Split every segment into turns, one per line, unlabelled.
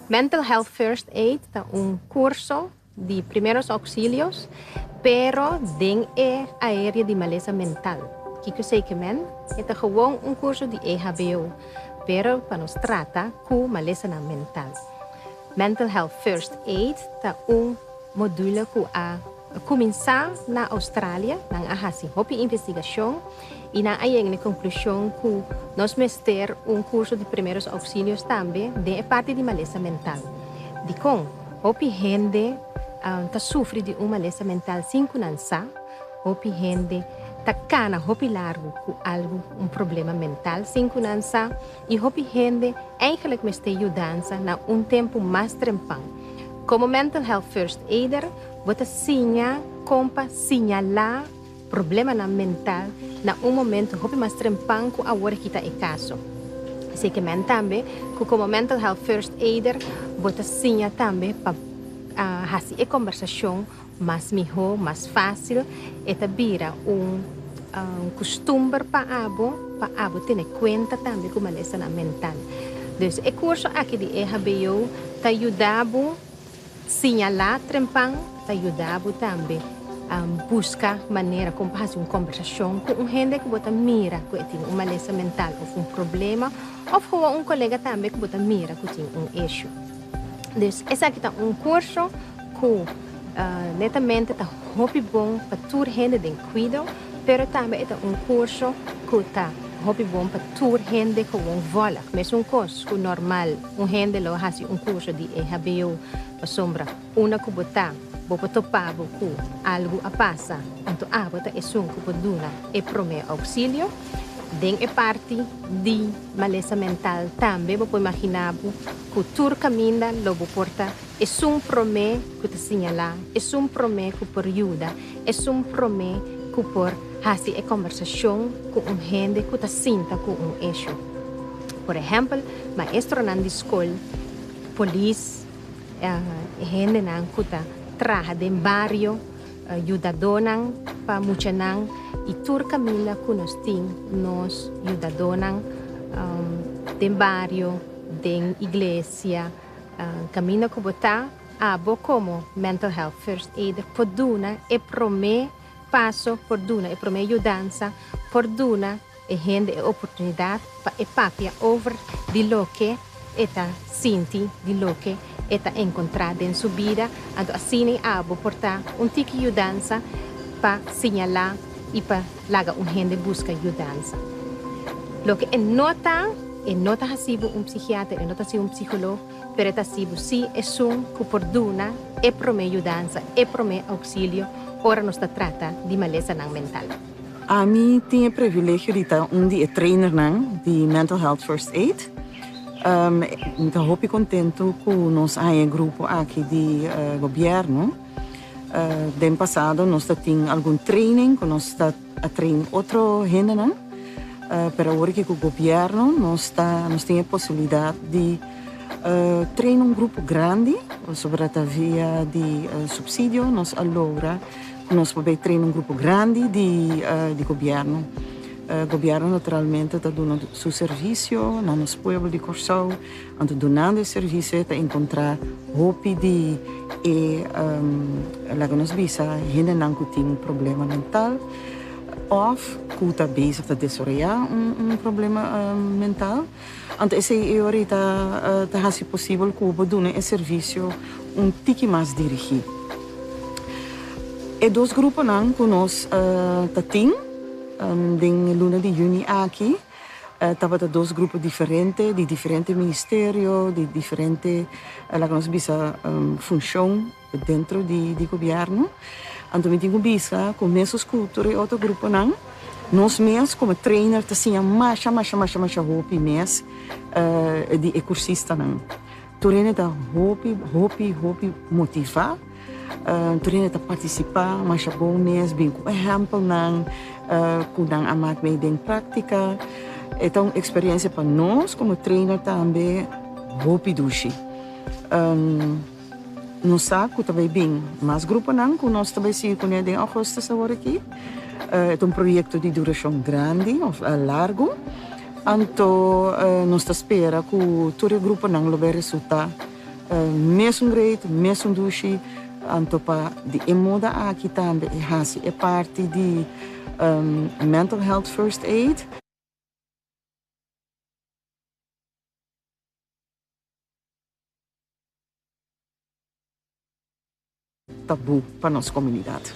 Mental Health First Aid é curso de primeiros auxílios, pero den a área de maleza mental. Que sei que é gewoon curso de EHBO, pero para nos trata com maleza mental. Mental Health First Aid é módulo que a começar na Austrália, na assim, hopi investigação e na aí na conclusão que nós ter curso de primeiros auxílios também de parte de maleza mental. De com hopi gente tá sofre de maleza mental sem conhecer, hopi gente tá cana hopi largo com algo problema mental sem conhecer e hopi gente eigenlijk me está ajudando na tempo mais trempang. Como Mental Health First Aider, você signalar problema mental na momento hopi mais trempang com a hora que está em caso. Sei que também, como Mental Health First Aider, você signa também para fazer a conversação mais melhor, mais fácil, e vira costume para abo ter conta também com a maleza mental. Então, o curso aqui de EHBO te ajuda a signalar trempang, te ajuda a também buscar maneira como fazer uma conversação com gente que você mira que tem uma maleza mental ou problema, ou com colega também que você mira que tem issue. Então, esse aqui é curso que netamente está muito bom para toda gente de cuidado, mas também é curso que está muito bom para toda gente que vola. Mas curso que normal, gente lo faz curso de EHBO para sombra, uma que você topar com algo a passa, então você é que pode dar e promete auxílio. Den é parte de maleza mental também, você imaginar que tu caminha, logo porta, é promete que te signalar, é promete que por ajuda, é promete que por fazer a conversação com gente que te sinta com issue. Por exemplo, maestro na escola, polícia, gente que trabalha no barrio, ajudador para muita e tur caminha que nós ajudador no barrio, na igreja, caminha que botar como Mental Health First Aid, por duna e promete passo, por duna e promete ajudança, por duna e gente e oportunidade para e papia over de lo que eta sinti, de lo que eta encontrar em sua vida, então assim abo portar tique ajudança para signalar e para lagar gente busca ajudança. Lo que é nota hasibo psiquiatra, é nota hasibo psicólogo, pero é hasibo si é que por duna é promete ajudança, é promete auxílio, ora nos trata de maleza mental.
A mim tinha privilégio de estar dia trainer de Mental Health First Aid. Estou muito contente com o nosso grupo aqui de governo. No passado, nós tínhamos algum training, nós treinar outra gente. Para agora que o governo nós temos a possibilidade de treinar grupo grande, sobre a via de subsídio, nós allora nós podemos treinar grupo grande de governo. O governo naturalmente está dando seu serviço no nosso povo de Corsau, está dando esse serviço para encontrar hope de lá que nós visa gente que tem problema mental ou que está bezig te desoriëntar problema mental. Então essa é hora está se possível que o doen esse serviço tique mais dirigido. E dois grupos que nós temos em luna de junho aqui, estava dois grupos diferentes, de diferentes ministérios, de diferentes, lá que nós bisa função dentro do governo. Então, eu tenho bisa com meus cultura e outro grupo nós mesmos como trainer tinha mais hope mes de cursista Turene tá hope motivar, turene tá participar, mas bom mes bem com exemplo kung amat may din prática. Itong experiência para nós, como trainer também, hopi dushi. Nós sabemos também bem, mas grupo nang, que nós também se conhecem em agosto sa aqui. É projeto de duração grande, ou largo. Então, nós esperamos que todo o grupo nang lobe resulta mesmo great, mesmo dushi, antopa di emoda aqui também é parte de mental health first aid. Tabu para nossa comunidade.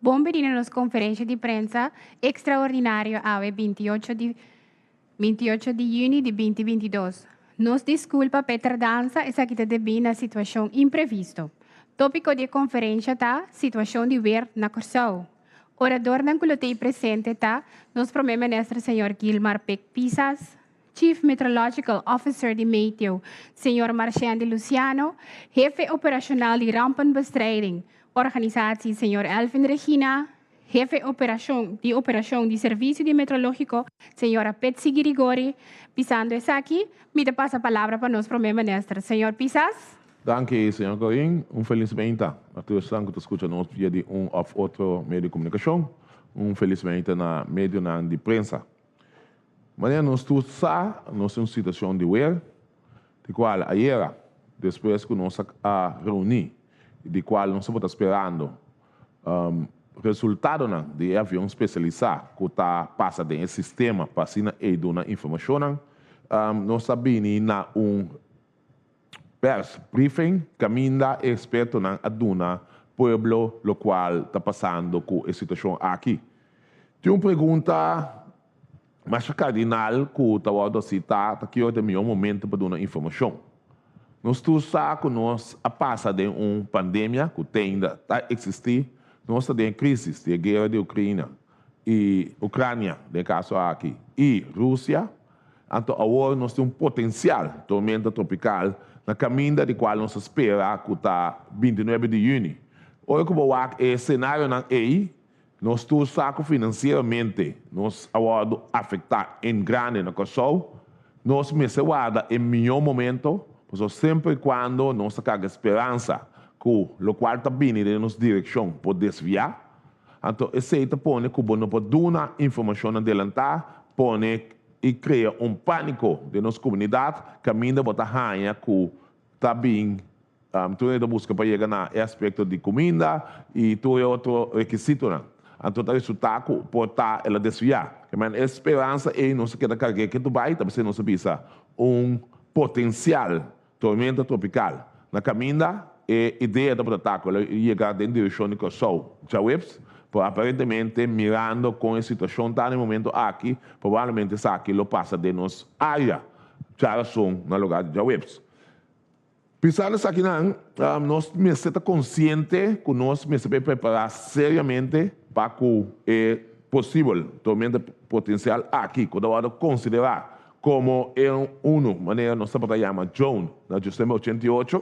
Bom venire nos conferência de prensa extraordinário AWE 28 de junho de 2022. Nos desculpa per tardança, essa aqui também na situação imprevisto. Tópico de conferência está situação de ver na Corsão. Orador na culotei presente está nos primeiro-ministro senhor Gilmar Peck Pisas, Chief Meteorological Officer de Meteo, senhor Marciano de Luciano, Jefe Operacional de Rampenbestrijding, organizatie senhor Elvin Regina, Jefe Operação de Serviço de Meteorológico, senhora Betsy Girigori, pisando essa aqui, me passa a palavra para nosso primeiro-ministro. Senhor Pisas.
Danke, senhor Corinne. Felizmente a todos que escutam nós via de ou outro meio de comunicação. Felizmente na meio de prensa. Mas nós todos nós uma situação de ver, de qual ayer, depois que nós a reunir, de qual nós estamos esperando resultado de avião especializado que está passando em sistema para dar informação. Nós sabemos na press briefing caminha experto na aduna pueblo lo qual está passando com a situação aqui. Tem uma pergunta mais cardinal que está citar que é o melhor momento para dar informação. Nós todos sabemos que nós passamos de uma pandemia que ainda existe. Nós estamos em crise de guerra de Ucrânia e Ucrânia, no caso aqui, e Rússia. Então, agora nós temos um potencial tormenta tropical na caminho de qual nós espera que está 29 de junho. Hoje, como é cenário aí, nós todos sabemos que financeiramente nós agora afetar em grande na Kosovo. Nós me guarda em melhor momento, porque sempre quando nós temos esperança que o qual está vindo em nossa direção por desviar, então esse aí põe que não pode dar informação adelantar, põe e cria pânico de nossa comunidade, caminho para a rainha que está bem, tu busca para chegar no aspecto de comida e tu é outro requisito. Então, o resultado pode estar ela desviar. Mas a esperança é não se queda carregar que tu vai, também não se visa potencial tormenta tropical. Na caminho, a ideia do protáculo é chegar em direção de Kosovo. Já webs, aparentemente, mirando com a situação tá no momento aqui, provavelmente essa aqui lo passa de nossa área. Já são no lugar de webs. Pensando aqui, nós estamos conscientes que nós precisamos preparar seriamente para que é possível tormenta potencial aqui, que nós considerar como uma maneira nós estamos chamando John, na sistema 88,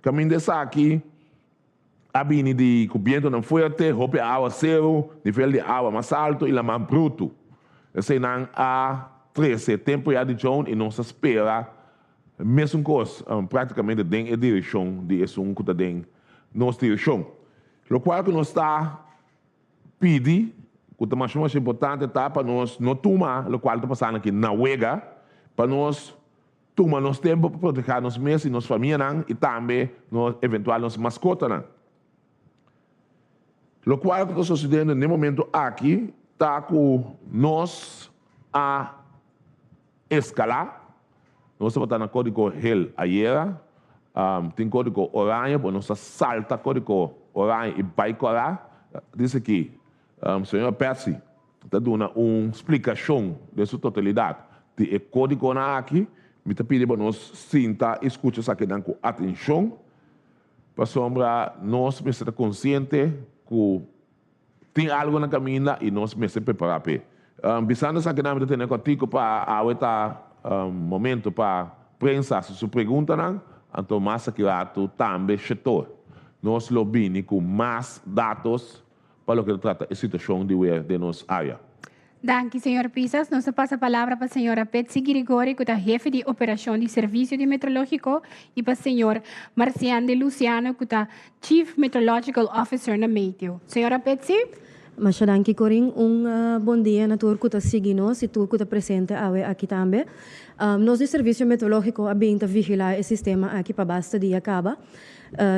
caminho dessa aqui, a bini de viento não forte, roupa água zero, nível de água mais alto e lá mais bruto. Esse não há 13 tempo de John e não se espera mesmo coisa, praticamente dentro da direção de esse que está dentro da nossa direção. O qual que nós está pedindo, que é mais importante, tá para nós não tomar o qual está passando aqui na huelga, para nós tomar nosso tempo para proteger nós mesmos e nossa família e também eventual nossa mascota. O qual que está sucedendo no momento aqui, está com nós a escalar. Nós estamos no código REL ayer, tem código orange, mas nós salta código orange e vai colar. Diz aqui, senhor Percy, está dando uma explicação de sua totalidade. De código aqui, me está pedindo para nós sentar e escutar isso aqui com atenção, para sombra nós precisamos consciente que tem algo na caminho e nós precisamos preparar. Pensando isso aqui, nós temos contigo para momento para prensa se pergunta não, então mais aqui também setor. Nós lobbying com mais dados para o que trata a situação de nossa área.
Danke, senhor Pisas. Nós passa a palavra para a senhora Betsy Grigori, que é chefe de operação de serviço de meteorológico, e para o senhor Marciano de Luciano, que é Chief Meteorological Officer na Meteo. Senhora Betsy?
Mas danke Corin, bom dia na tour que está seguindo, se tu que está presente aqui também. Nós de serviço meteorológico abinta vigilar o sistema aqui para basta de acaba.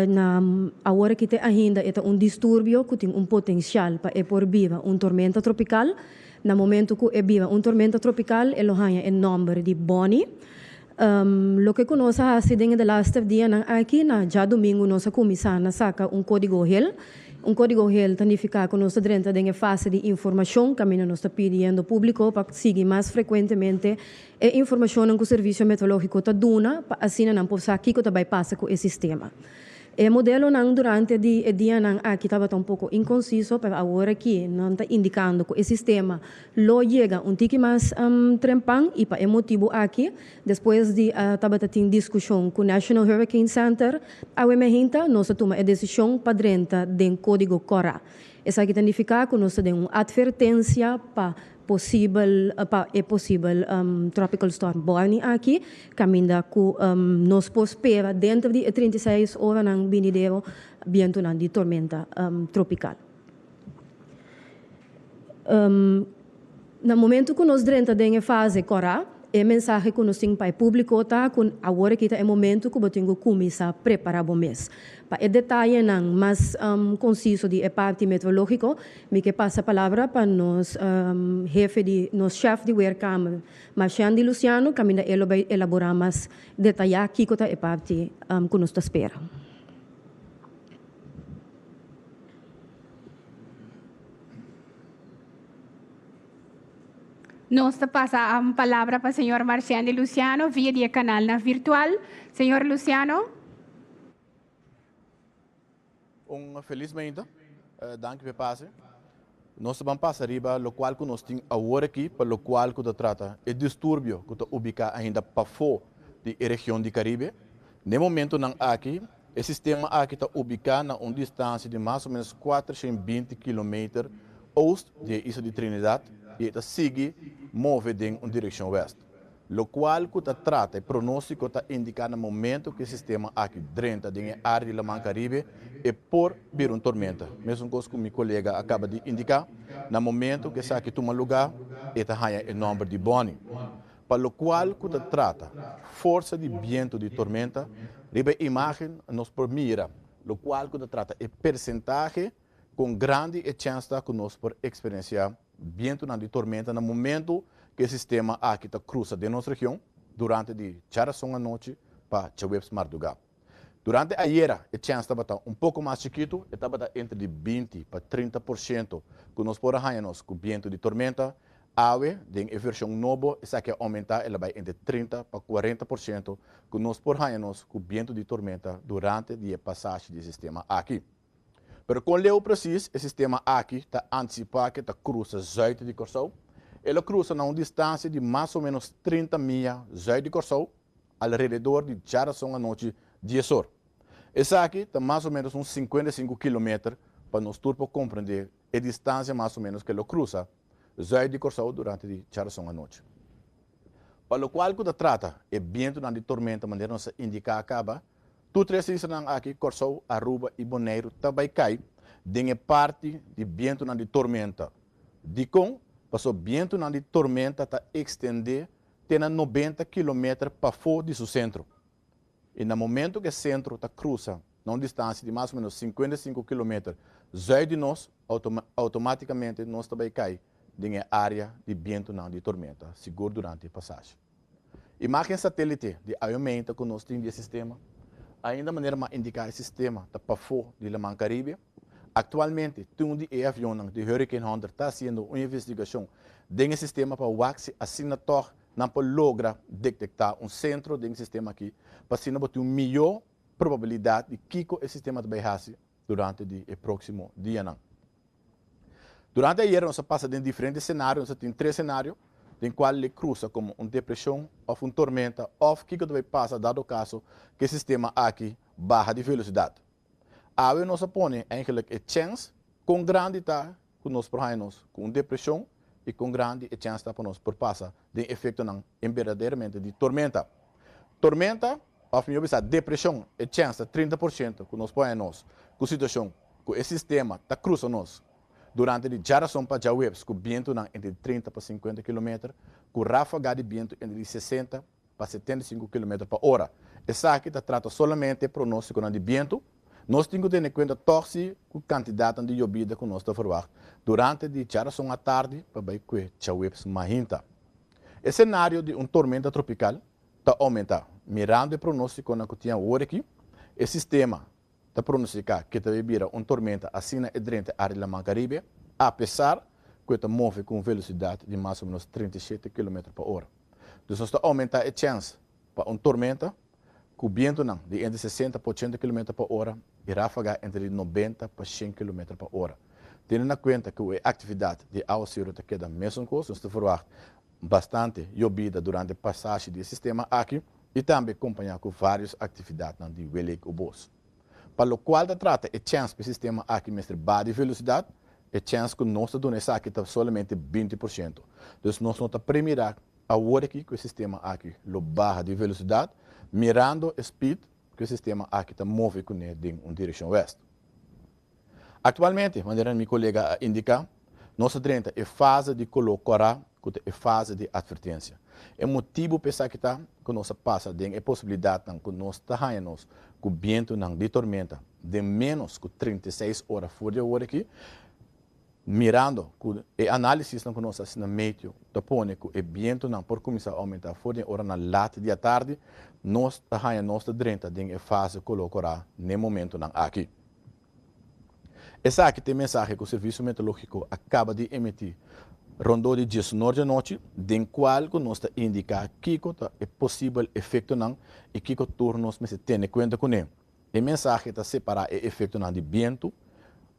Na agora que tem ainda é distúrbio que tem potencial para por viva tormenta tropical. No momento que é viva tormenta tropical, ele ganha o nome de Bonnie. Lo que nós fazemos de last dia aqui na já domingo nós começamos a sacar código HEL. Código HEL significa que nós dentro da fase de informação que nós estamos pedindo ao público para seguir mais frequentemente a informação que o serviço meteorológico está dando para assim não possa aqui que vai passar com o sistema. O modelo durante o dia aqui estava um pouco inconciso, para agora aqui não está indicando que o sistema lo chega tique mais trempang e para o motivo aqui, depois de estava tendo discussão com o National Hurricane Center, a emergência nós tomamos a decisão para dentro do código CORA. Isso aqui significa que nós temos uma advertência para possível tropical storm Bonnie aqui, caminda que nos espera dentro de 36 horas ng binidero viento de tormenta tropical. No momento que nós dentro da fase Cora, a mensagem que nós temos para o público está que agora que é o momento que nós temos que começar a preparar o mês. Para o detalhe mais conciso de parte meteorológico, me que passa a palavra para nos chefe de Weerkamer, Marciano de Luciano, que ainda vai elaborar mais detalhe aqui que é parte que nós esperamos.
Nós passa a palavra para o senhor Marciano de Luciano via de canal na virtual. Senhor Luciano?
Felizmente, danke por passe. Nós vamos passar riba, o qual que nós temos agora aqui, para o qual que trata o distúrbio que está ubicado ainda para fora da região do Caribe. No momento não aqui, o sistema aqui está ubicado a uma distância de mais ou menos 420 km oeste da ilha de Trinidad e está segue move em direção oeste. O qual que trata o pronóstico está indicando no momento que o sistema aqui dentro da área do Mar Caribe é por vir uma tormenta. Mesmo coisa que meu colega acaba de indicar, no momento que isso aqui toma lugar, está ganha o nome de Bonnie. Para o qual que trata força de vento de tormenta, riba imagem nos mira, o qual que trata o percentagem com grande chance que nós por experienciar vento de tormenta no momento que o sistema aqui cruza de nossa região durante de charação à noite para Chawebs Marduga. Durante a era, a chance estava pouco mais chiquito, estava entre 20% para 30% que nós podemos com vento de tormenta. Awe, em versão nova, isso aqui aumentar, ela vai entre 30% para 40% que nós podemos com vento de tormenta durante a passagem do sistema aqui. Pero com o preciso, o sistema aqui está antecipado que está cruza zuid de Corsão. Ele cruza a uma distância de mais ou menos 30 milhas zuid de Corsão, ao redor de Charação à noite, 10 horas. Esse aqui está mais ou menos uns 55 km para nós turpo compreender a distância mais ou menos que ele cruza zuid de Corsão durante de Charação à noite. Para o qual que trata é vento de tormenta, maneira nos indicar acaba, tu três aqui, Corsão, Aruba e Bonaire, também cai, de parte de vento de tormenta. De com, passou vento de tormenta está extender, tem 90 km para fora do seu centro. E no momento que o centro está cruza, numa distância de mais ou menos 55 km, zuid de nós, automaticamente nós também cai em área de vento de tormenta, seguro durante a passagem. Imagem satélite de aumento que nós temos de sistema, ainda a maneira de indicar o sistema está para fora do Mar Caribe. Atualmente, tem um avião de Hurricane Hunter está fazendo uma investigação desse sistema para o axi assinator não para lograr detectar um centro desse sistema aqui, para assim ter uma melhor probabilidade de que o sistema vai fazer durante o próximo dia. Durante a era, nós passamos em diferentes cenários, nós temos 3 cenários. em qual ele cruza como uma depressão ou uma tormenta, ou que vai passar, dado caso que o sistema aqui barra de velocidade. Aí nós põe eigenlijk a chance com grande tá que nós porramos com depressão e com grande a chance para nós por passar de efeito não verdadeiramente de tormenta. Tormenta, of meu pensar, depressão é chance 30% que nós põemos com situação que o sistema está cruza nós durante a geração para já webs com vento entre 30 para 50 km, com ráfaga de vento entre 60 para 75 km por hora. Essa aqui trata somente pronóstico de vento. Nós temos que ter em conta torce com a quantidade de llovida que nós estamos formando durante a geração à tarde para ver que já webs mahinta. O cenário de uma tormenta tropical está aumentando. Mirando o pronóstico que tinha hoje aqui, o sistema está pronosticado que vai vir uma tormenta assim na área do Mar Caribe, apesar que está move com velocidade de mais ou menos 37 km por hora. Então, nós está aumentando a chance para uma tormenta com vento de entre 60 a 80 km por hora e ráfaga entre 90 a 100 km por hora. Tendo em conta que a atividade de água zero está queda mesmo coisa, nós estamos bastante llovida durante a passagem do sistema aqui e também acompanhar com várias atividades de Welek ou Bos. Para o qual trata a chance para o sistema aqui mestre baixa velocidade, a chance que nós estamos aqui está somente 20%. Então, nós não estamos primeiro a hora aqui que o sistema aqui lo barra de velocidade, mirando o speed que o sistema aqui está move com ele em uma direção oeste. Atualmente, maneira meu colega indica, nós estamos em fase de colocar a fase de advertência. É motivo para que nós passa de a possibilidade que nós estamos com vento de tormenta de menos que 36 horas fora de hora aqui, mirando com a análise que nós fazemos no meio, tapone que o vento por começar a aumentar fora de hora na lata de tarde, nós estamos em fase de colocar no momento aqui. Essa aqui tem mensagem que o Serviço Meteorológico acaba de emitir rondou de 19 da noite, den qual nós indica que é possível efeito não e que turnos se tem em conta com ele. A mensagem está separar o efeito não de vento,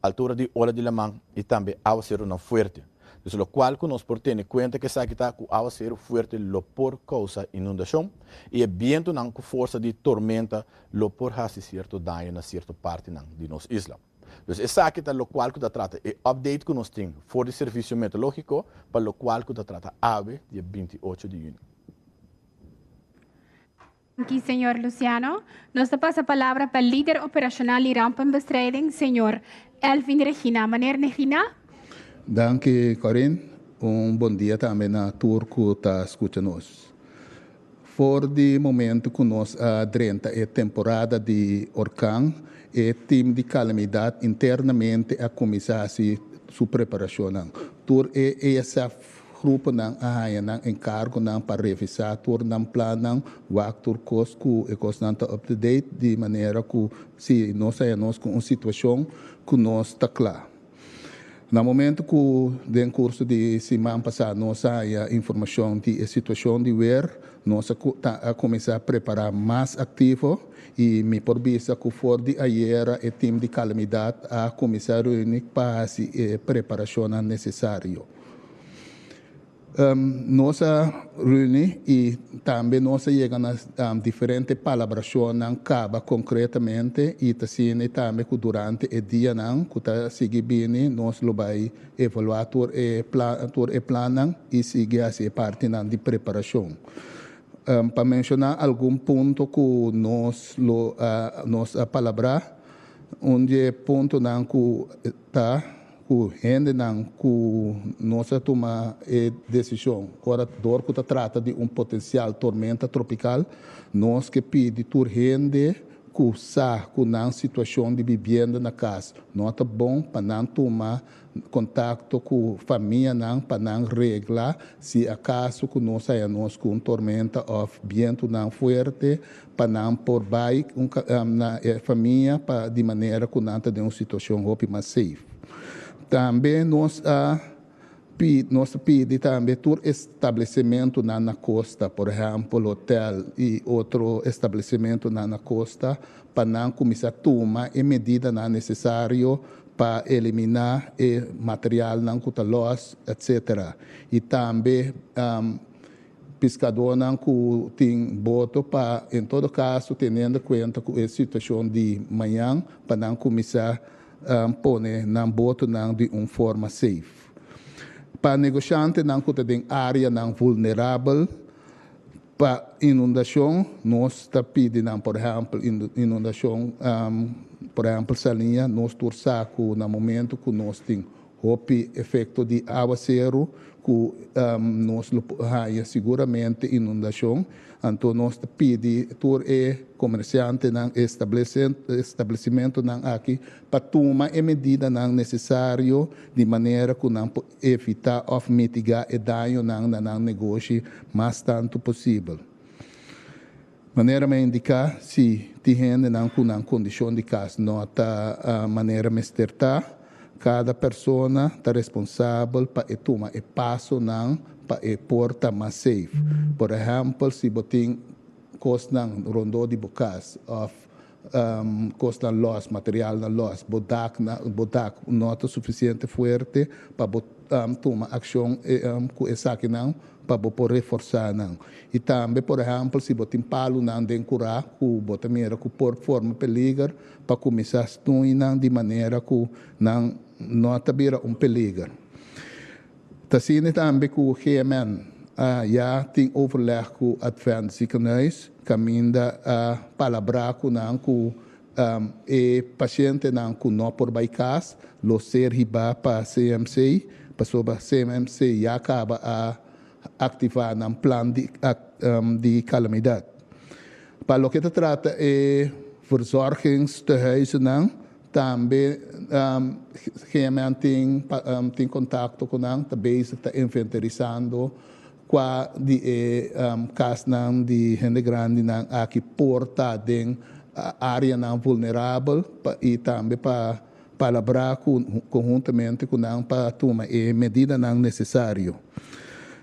altura de hora de la manhã e também água zero não forte. Então, o qual nós por ter em conta que essa está com água zero forte lo por causa inundação e o vento não com força de tormenta lo por fazer certo dano na certa parte de nossa isla. Então, essa aqui é o qual que trata o update que nós temos for o serviço meteorológico, para o qual que trata AVE, dia 28 de junho.
Aqui, senhor Luciano. Nós passa a palavra para o líder operacional e rampenbestrijding, senhor Elvin Regina. Meneer Regina.
Danke, Corinne. Bom dia também a tour que está escutando nós. For de momento que nós adrenta a temporada de orcão, e time de calamidade internamente a começar sua preparação. Tur essa grupo não encargo para revisar tur não plano waktur cosco e constante up to date de maneira que se nós saímos com uma situação que nós está claro. No momento que no curso de semana passada nós saímos informação de situação de ver, nós a começar a preparar mais ativo e me por vista que for de ayer o time de calamidade a começar a reunir para a preparação necessária. Nós reunimos e também nós chegamos a diferentes palabrações acaba concretamente e também que durante o dia que está seguindo nós vamos evaluar o plano e seguir essa parte de preparação. Para mencionar algum ponto que nós a palavra, onde ponto que está que gente que nós toma a decisão. Agora, que está trata de potencial tormenta tropical, nós que pedi por gente que está com uma situação de vivenda na casa. Não é bom para não tomar contato com a família para não reglar se acaso que nós saímos com tormenta ou vento não forte para não por baixo na família de maneira que não tenha uma situação mais safe. Também nós pedimos também todo estabelecimento na costa, por exemplo, hotel e outro estabelecimento na costa, para não começar a tomar a medida necessária para eliminar o material não que los, etc. E também pescador não que tem boto para, em todo caso, tendo em conta com a situação de manhã, para não começar a pôr na boto não de uma forma safe. Para negociante não que tem área não vulnerável, para inundação, nós estamos pedindo, por exemplo, inundação, por exemplo, salinha, nós torçamos no momento que nós temos o efeito de aguaceiro, que nós seguramente inundação, então nós pedimos ao comerciante não estabelecimento não aqui para tomar a medida não necessária de maneira que não evitar ou mitigar o dano não negócio mais tanto possível. Maneira me indicar se tem não com uma condição de caso não tá maneira me estertar. Cada pessoa está responsável para tomar o passo para portar mais safe. Por exemplo, se você costa rondo de bocas, costa loss, material na loss, bodak nota suficiente forte para tomar ação com essa aqui não, para reforçar não. E também, por exemplo, se você palo não de curar, que você mira que por forma perigo, para começar a estudar de maneira que não nota vira perigo. Assim também que o GMN já tem overleg com o Advanced Ziekenhuis, caminda a palabra com o paciente não por bypass, lo ser riba para CMC, para sobre CMC já acaba a ativar um plano de calamidade. Para o que se trata de verzorgingstehuizen não, também tem contato com não, também está inventarizando qua de casos de gente grande não aqui porta de área não vulnerável e também para palabrar conjuntamente com não para tomar medida não necessário.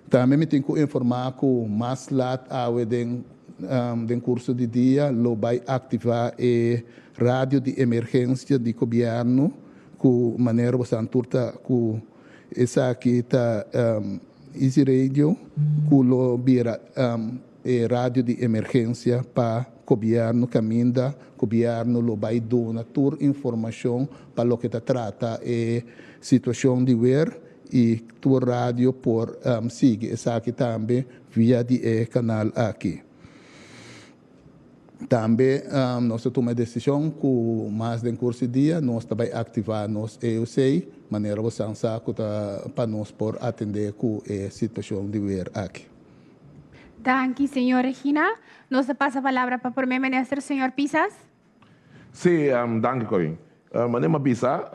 Também me tenho que informar que mais lá den curso de dia lo vai ativar a rádio de emergência de governo com maneira você turta com essa aqui está Easy Radio que lo vira rádio de emergência para governo caminda governo lo vai dar toda informação para o que trata a situação de ver e tua rádio por siga essa aqui também via de canal aqui. Também nós tomamos a decisão que mais de curso de dia nós também ativar nos EUC maneira você sabe para nós por atender com a situação de ver aqui.
Danke, senhor Regina. Nós passa a palavra para o primeiro-ministro, senhor Pisas.
Sim, danke, Corinne. Manema Pisa,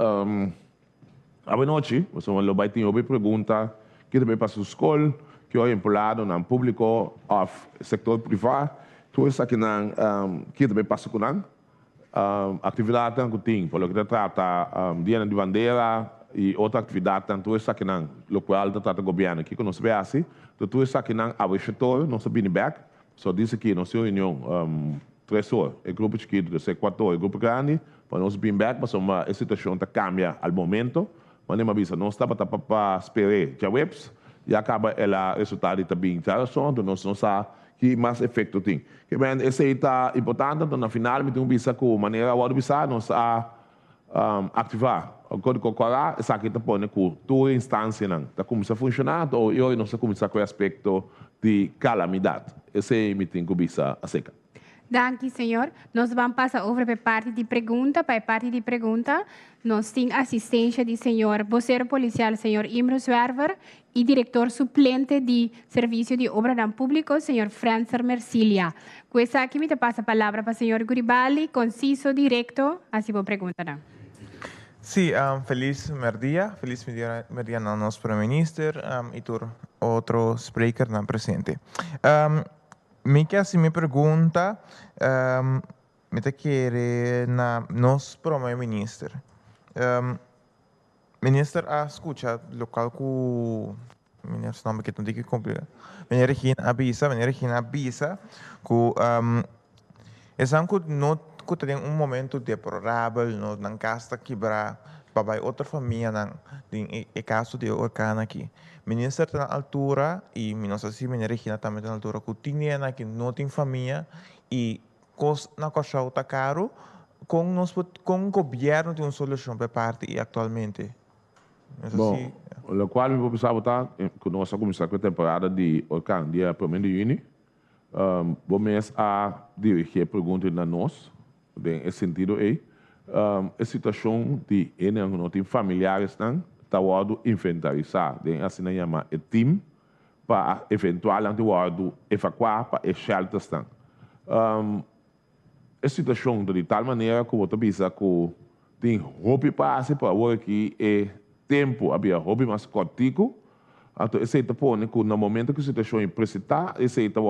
a noite, você vai ter uma pergunta que também passa a escola, que é empolado no público ou setor privado. Tudo isso aqui que também passa com atividade que tem, por lo que trata dia de bandeira e outra atividade, tudo isso aqui no qual trata o governo aqui, que nós vemos assim, tudo isso aqui a setor, nós sabemos back, só diz aqui, nossa reunião, 3 horas, o grupo chiquito, 4 horas, o grupo grande, para nós bem back, mas a situação cambia ao momento, mas nem avisa, nós estamos para esperar já webs, e acaba o resultado também, então nós não sabemos que mais efeito tem. Que bem, esse está importante, então na final, me tem um bisa com maneira de bisa, nós ativar. Quando concorrer, essa aqui está pondo com toda instância, está começando a funcionar, ou eu não sei começar com o aspecto de calamidade. Esse me tem que bisa a seca.
Danke, senhor. Nós vamos passar over para a parte de pergunta. Para a parte de pergunta, nós temos assistência do senhor voceiro policial, senhor Imro Zwerver, e diretor suplente de Serviço de Obra Público, senhor Francer Mercilia. Com essa aqui, me passa a palavra para o senhor Guribali, conciso, direto, assim vou perguntar.
Sim, feliz merdia ao nosso primeiro-ministro e todo outro speaker presente. Me pergunta, me quer na nosso primeiro-ministro. Minister escuta local ku minister nome que não diga complicado. Menina Regina avisa que esse ano não tem momento deplorável, não casta quebrar para outra família não tem é caso de orcana aqui ministro está na altura e não sei se menina Regina também está na altura que tinha aqui não tem família e na coisa está caro com o governo tem uma solução para parte e atualmente
Bom, o qual eu pensava tá que nós começamos com a temporada de orcana dia 1º de junho. Vamos a dirigir perguntas na nós, em sentido aí, a situação de não tem familiares não está sendo inventarizar, assim nós chama o team para eventualmente evacuar para os shelters não. A situação de tal maneira que você pensa que tem roupa para o aqui é tempo havia roupa mais cortico. Então, esse está pondo que no momento que a situação é precisa, esse está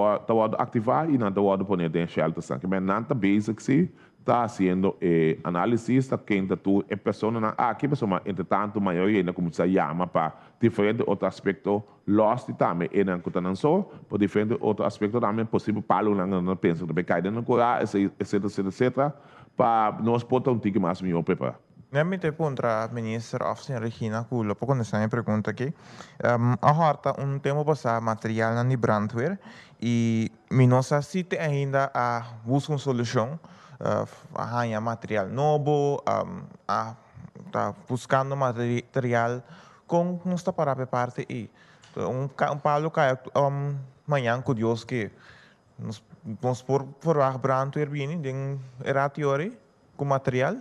ativar e não está pondo em shelter. Mas não está basic se está fazendo análise, está quente tu é pessoa aqui pessoa entretanto a maioria ainda como se chama para diferente outro aspecto lost também e não que não só por diferente outro aspecto também possível para não pensa também cair no corar etc para nós botar um tique mais melhor preparar.
Nemi te contra ministra of Senhora Regina Kulo, pouco nessa minha pergunta aqui. A horta tempo passar material na brandweer e nossa cita ainda a buscar uma solução, arranhar material novo, tá buscando material com não está para a parte e palo cai amanhã com Deus que nos vamos por a brandweer bem, tem era teoria com material.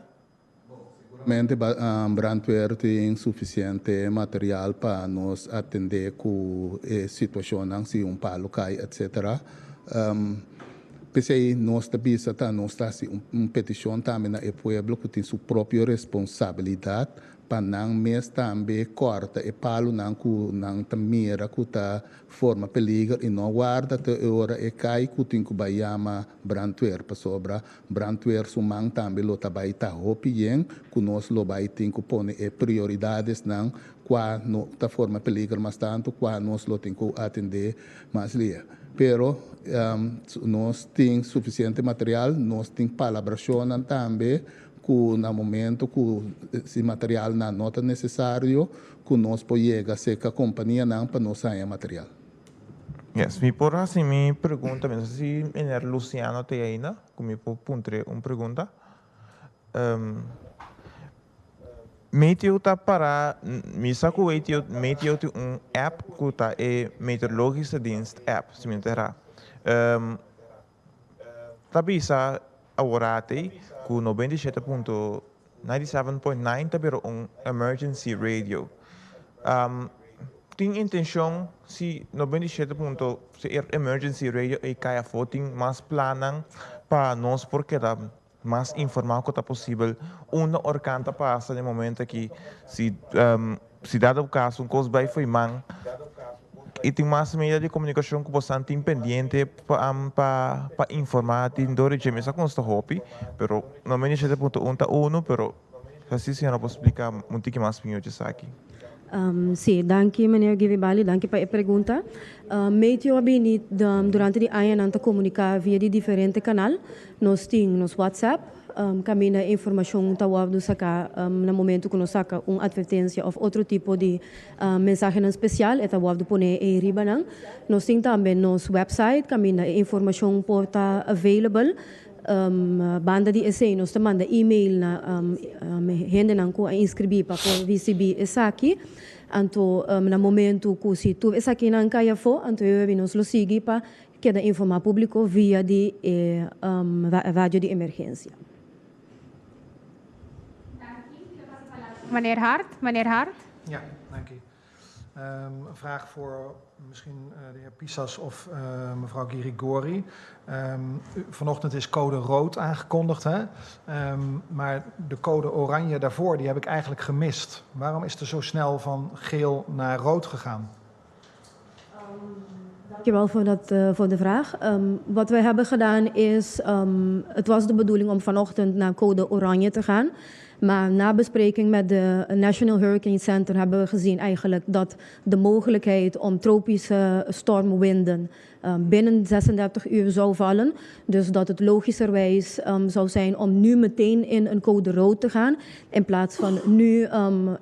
Realmente, Brandweer tem suficiente material para nos atender com a situação, se palo cai, etc. Pensei, nós também estamos uma petição também no pueblo que tem sua própria responsabilidade para não mesmo também corta e palo não mira que tá forma perigo e não guarda até hora e cai que tem que bayama Brandweer para sobra Brandweer sumang também lo tabay ta hopiyen que nós lo bay tem que pôr prioridades não qua no ta forma perigo mas tanto qua nós lo tem que atender mais lia pero nós tem suficiente material nós tem palabração também que no momento que esse material não é necessário, que nós podemos ser que a companhia não para nós sair material.
Yes, me por assim me pergunta, mas se ener Luciano te ainda, como me puntre uma pergunta. Meteo tá para, me saco meteo tem app que tá é meteorologische dienst app, se me entera. Tá bisa agora tem com 97.9 também emergency radio. Tem intenção se 97 emergency radio e caia foto mais planang para nós porque dá mais informação que tá possível. Uma orcanta passa no momento que se dado o caso coisa vai foi man e tem mais meio de comunicação que bastante impendente para informar tem dor de mesa com esta hobby, pero no me dice de ponto uno, pero assim se não posso explicar muito que mais pinho de aqui.
Sim, danke meneer Givibali, danke para a pergunta. Meteo abini durante di aia nanta comunicar via di differente canal. Nós temos WhatsApp, camina informação tawab do saca no momento que nós saca advertência ou outro tipo de mensagem especial é tawab do pone e riba nang. Nós temos também nosso website, camina informação porta available. Banda di essay nós manda e-mail na gente nang ko inscrever para ko VCB essa aqui. Anto no momento que se tu essa aqui não caia fo, anto eu nos lo sigue para que da informar público via de rádio de emergência.
Meneer Hart.
Ja, dank u. Een vraag voor misschien de heer Pisas of mevrouw Girigori. Vanochtend is code rood aangekondigd, hè? Maar de code oranje daarvoor die heb ik eigenlijk gemist. Waarom is er zo snel van geel naar rood gegaan?
Dankjewel voor de vraag. Wat wij hebben gedaan is, het was de bedoeling om vanochtend naar code oranje te gaan. Maar na bespreking met de National Hurricane Center hebben we gezien eigenlijk dat de mogelijkheid om tropische stormwinden binnen 36 uur zou vallen. Dus dat het logischerwijs zou zijn om nu meteen in een code rood te gaan, in plaats van nu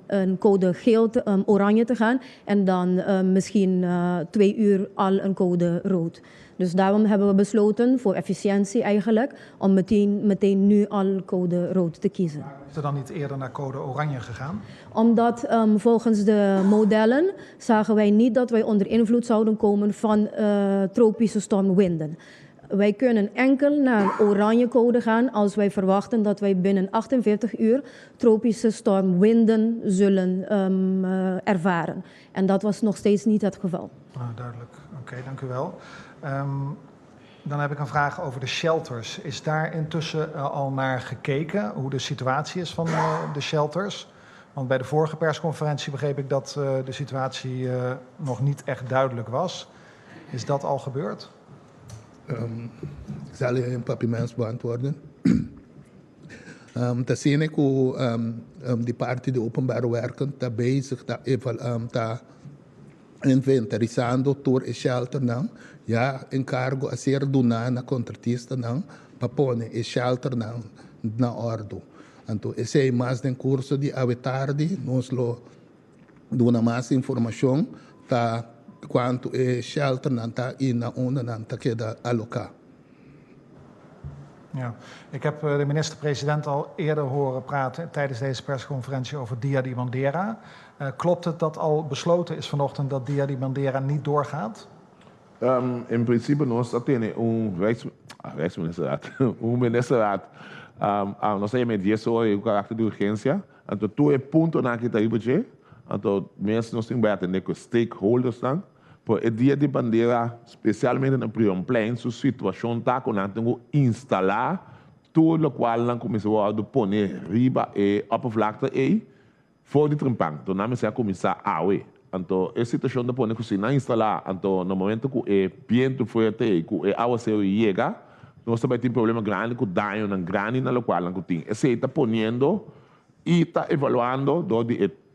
een code geel, oranje te gaan en dan misschien 2 uur al een code rood. Dus daarom hebben we besloten, voor efficiëntie eigenlijk, om meteen nu al code rood te kiezen.
Is er dan niet eerder naar code oranje gegaan?
Omdat volgens de modellen zagen wij niet dat wij onder invloed zouden komen van tropische stormwinden. Wij kunnen enkel naar een oranje code gaan als wij verwachten dat wij binnen 48 uur tropische stormwinden zullen ervaren. En dat was nog steeds niet het geval.
Duidelijk. Oké, dank u wel. Dan heb ik een vraag over de shelters. Is daar intussen al naar gekeken hoe de situatie is van de shelters? Want bij de vorige persconferentie begreep ik dat de situatie nog niet echt duidelijk was. Is dat al gebeurd?
Ik zal je in papiermens beantwoorden. Dat zie ik hoe die partij de openbare werken daar bezig te inventarisando tour e shelter nang ja encargo a ser dona na contratista nang papone e shelter nang na ordo. Anto esse mais den curso di ave tardi nos lo dona mais informação ta quanto e shelter nang ta ina una nang ta queda aloca.
Ja, ik heb de minister-president al eerder horen praten tijdens deze persconferentie over Dia di Bandera. Klopt het dat al besloten is vanochtend dat Dia di Bandera niet doorgaat?
In principe, nós temos Rijksministerraad, ministerraad. Nós temos 10 horas o caráter de urgência. Então, todo ponto na que está aí, então, mesmo nós temos que atender com stakeholders, por o Dia de Bandeira, especialmente no Priom-Plein, sua situação está com nós temos que instalar tudo o qual nós começamos a pôr riba e oppervlakte aí, voor die trempang. Então, nós vamos começar a ver. Então, a situação de pôr a cozinha instalar, então, no momento que é viento forte, que a água chega, nós também temos problema grande com dano grande na qual nós temos. Esse está ponendo e está evaluando do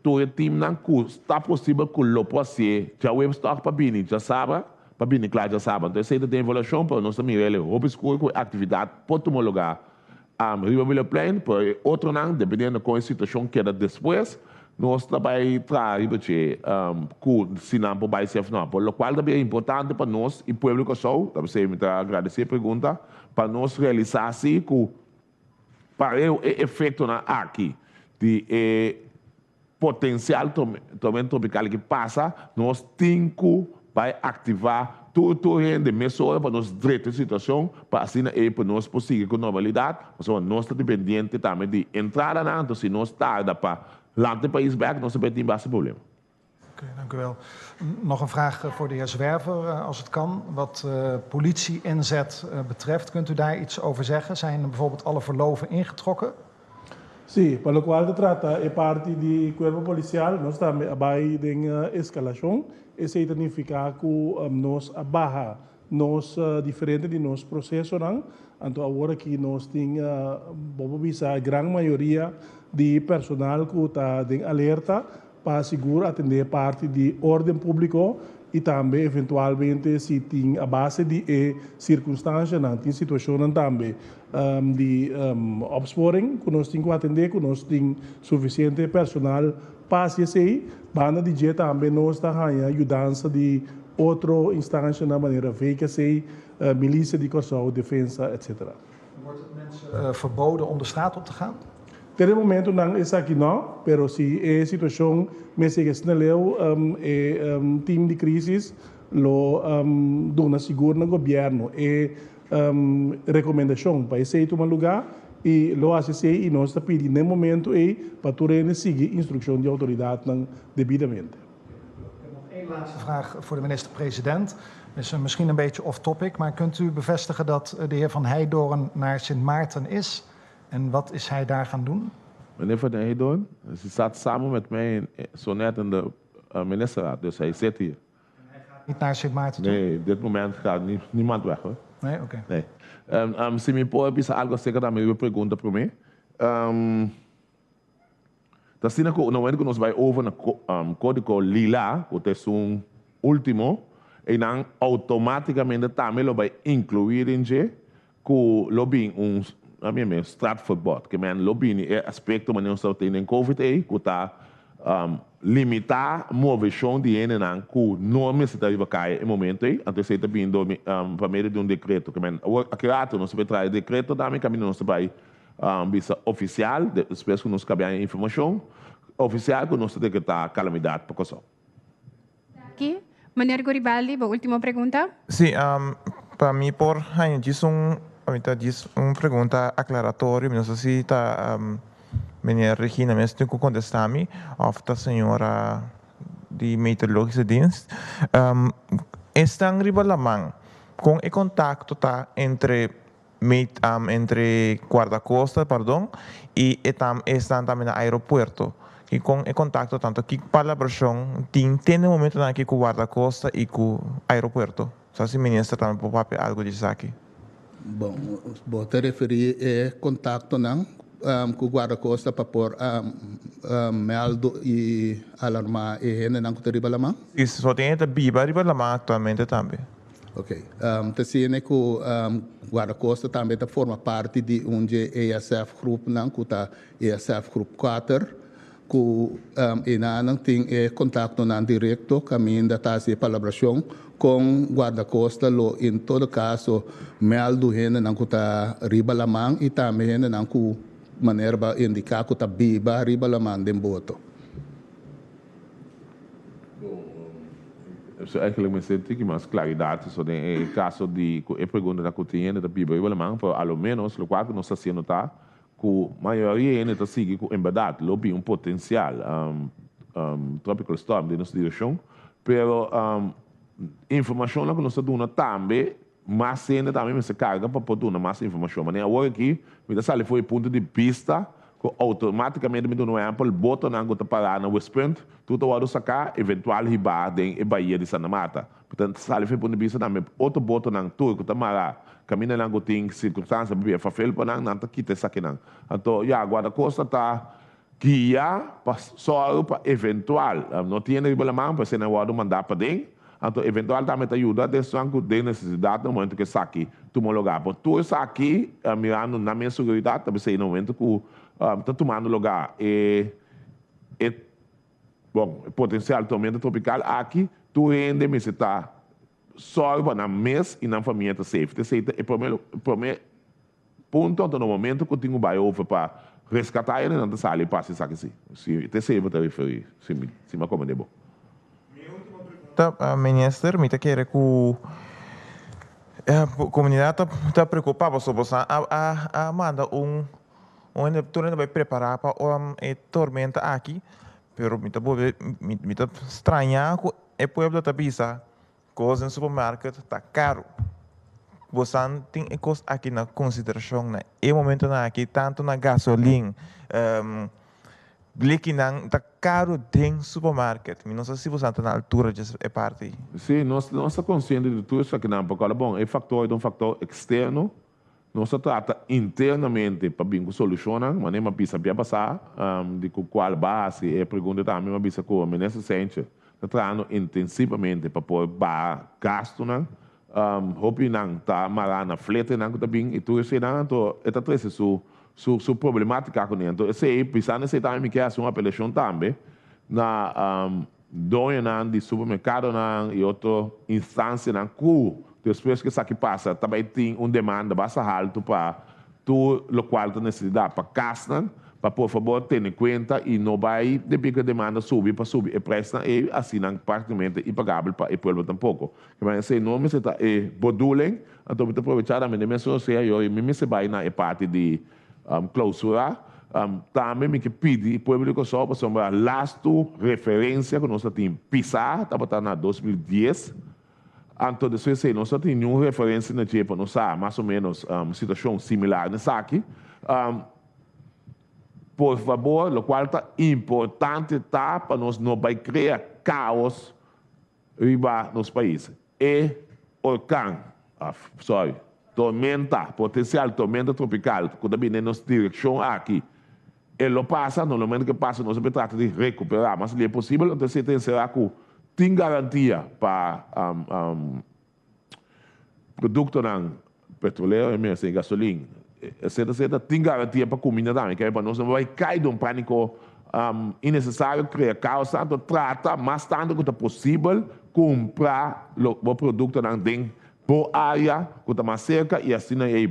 todo o time que está possível que lo possa ser. Já o stock para bini, já sabe, para bini, claro, já sabe. Então, esse tem evaluação para nós também ver o escuro com atividade pode tomar lugar. Riba Vila Plain, por outro não, dependendo com a situação que era depois, nós também trazemos com sinal para o bairro não. Por lo qual também é importante para nós e povo que sou, também me agradecer a pergunta, para nós realizar assim que para o efeito na aqui de potencial tormento tropical que passa, nós temos que ativar tudo de mesura para nós direito a situação, para assim para nós prosseguir com normalidade, mas nós estamos dependentes também de entrada na, então se nós tarda para laten het país werken, dan is het niet het probleem.
Oké, dank u wel. Nog een vraag voor de heer Zwerver, als het kan. Wat politie-inzet betreft, kunt u daar iets over zeggen? Zijn bijvoorbeeld alle verloven ingetrokken?
Sim, para o qual se trata é parte do corpo policial, nós estamos abaixo da escalação, e isso significa que nós abaixo, nós diferente de nosso processo, não? Então agora que nós temos, vamos a grande maioria de personal que está em alerta para segurar atender parte de ordem público e também eventualmente se tem a base de circunstâncias, não tem situação também de opsporing que nós temos que atender, que nós temos suficiente personal para se banda de dia também nós está ajudando de outra instância na maneira que se milícia de corso, defesa, etc.
Wordt het mensen verboden om de straat op te gaan?
Ter momento não é aqui não, pero se a situação me segue sneleu time de crise lo dona seguro no governo e recomendação para esse tomar lugar e lo ACC e nós está pedindo no momento para toeren seguir instrução de autoridade devidamente.
Eén laatste vraag voor de minister-president. Is misschien een beetje off-topic, maar kunt u bevestigen dat de heer Van Heijdorn naar Sint Maarten is? En wat is hij daar gaan doen?
Meneer Van Heijdorn, ze zat samen met mij zo net in de ministerraad, dus hij zit hier.
En hij gaat niet naar Sint Maarten toe?
Nee, op dit moment gaat niemand weg hoor.
Nee, oké.
Nee. Se me pode pensar algo acerca da minha pergunta para mim. Assim, no momento que nós vai over na código lila, que é um último, e não automaticamente também lo vai incluir em que lo bem a mim mesmo Stratford bot, que man lo bem é aspecto mas não só tem em COVID aí, que tá limitar a movição de ene não que não me está indo cair em momento aí, então você está vindo para meio de decreto, que man aqui nós vai trazer decreto também, caminho nós vai visa oficial, depois que nós cabe a informação oficial que nós decretar calamidade para coisa.
Aqui, Maneiro Goribaldi, a última pergunta.
Sim, para mim, por aí, diz uma pergunta aclaratória, não sei se está, menina Regina, mesmo tem que contestar-me, ou a senhora de meteorológica dienst. Está em Ribalamang, com o contato tá entre guarda-costa, perdão, e estão também no aeroporto. E com o contato tanto que para a versão tem no momento aqui com o guarda-costa e com o aeroporto. Só se o ministro também pode algo disso aqui.
Bom, vou te referir contato não com o guarda-costa para pôr meldo e alarmar e não com o Ribalamang?
Isso só tem a Biba Ribalamang atualmente também.
Ok. Assim, que o guarda-costa também forma parte de ESF Group, não, que está ESF Group 4, que não tem contato não direto, caminho da taxa de colaboração com guarda-costa, em todo caso, meldo não que está Ribalamang e também não que maneira para indicar que está Biba Ribalamang de boto.
Eigenlijk me senti que mais claridade sobre o caso de a pergunta da cotidiana da Biba Ribalamang, por ao menos o qual nós estamos notar que a maioria ainda está seguindo em verdade, lobby potencial tropical storm de nossa direção, pero informação que nós estamos dando também, mas ainda também se carga para poder dar mais informação. Mas agora aqui, me sale foi ponto de vista que automaticamente me dá um exemplo, bota na gota para na West Point, tudo o sacar eventual riba em Bahia de Santa Marta. Portanto, sale foi ponto de vista também, outro bota na tour que tamara caminha na gota em circunstância bem fafel para não quita saque não. Então, já agora costa tá guia só para eventual, não tinha riba lá mão para ser na hora mandar para dentro. Então, eventual também te ajuda a decisão de necessidade no momento que saque tu lugar. Por tu saque, mirando na minha segurança, também sei no momento que está tomando lugar. Bom, potencial tormenta tropical aqui, tu ainda me está só na mês e na família está safe. É o primeiro ponto no momento que eu tenho over para resgatar ele, não está ali para se saque assim. Se te sei, vou te referir, se me acomodei bom.
Minister, me quer que a comunidade está preocupada sobre isso. Manda turno vai preparar para a tormenta aqui, pero me está estranhar que o povo está pensando coisas no supermercado está caro. Você tem coisas aqui na consideração, né? E momento na aqui tanto na gasolina, que não está caro dentro do supermercado. Não sei se você está na altura dessa parte.
Sim, nós estamos conscientes de tudo isso aqui, não, porque, bom, é um fator externo, nós trata internamente para vir solucionar, mas nem uma pista para passar, de qual base, é pergunta também, uma pista que o ministro sente, está trabalhando intensivamente para pôr gasto, não, hopi não, está marana, flete, não, está bem, e tudo isso, não, então, está trazendo sua problemática com ele. Então, esse pensando nesse também que é uma apelação também na dona de supermercado e outra instância na que depois que isso aqui passa, também tem demanda bastante alto para tu local tem necessidade para casa, para por favor ter em conta e não vai depois que a demanda subir para subir e preço e assim não praticamente impagável para o povo tampouco. Mas se não me está bodulem, então me aproveitar a minha mensagem eu me se vai na parte de clausura, também me que pedi público só para sombra last referência que nós temos pisar, estava na 2010. Então, depois nós temos nenhuma referência na tipo, nós sabemos mais ou menos situação similar nessa aqui. Por favor, o qual está importante para nós não vai criar caos nos países. E orcão, tormenta, potencial tormenta tropical, que também é nossa direção aqui. lo passa, normalmente que passa, não se trata de recuperar, mas se é possível, então você tem será que tem garantia para produto não petróleo, e gasolina, etc. Tem garantia para comida também, que é para nós não vai cair de pânico innecessário, criar caos, tanto trata, mas tanto que é possível comprar o produto não tem por área, que está mais cerca, e assim aí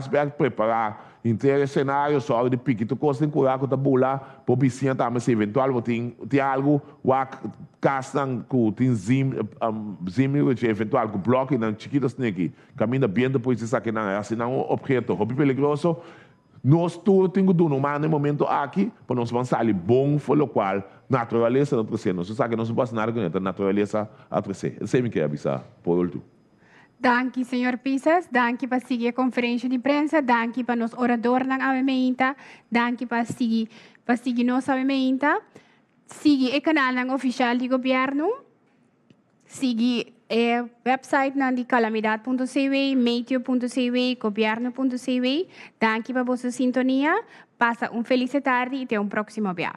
vai preparar inteiro cenário, só de pique, tu costa curar com a bula, por piscina também, se eventual, tem algo, o castan, que tem zim, eventual, que bloco, não chiquitas aqui, caminha bem depois isso aqui, não é assim, não é objeto, hobby peligroso, nós tudo temos que no momento aqui, para nós avançar ali bom, foi o qual, natureza não crescer, nós sabe que nós não passa nada com a natureza a crescer, eu sei que avisar, por último.
Danke, senhor Pisas. Danke para seguir a conferência de prensa. Danke para nos orador ng avementa. Danke para seguir nos avementa. Siga o canal ng oficial de governo. Siga o website ng calamidad.cw, meteo.cw, governo.cw. Danke para vossa sintonia. Passa feliz tarde e até próximo dia.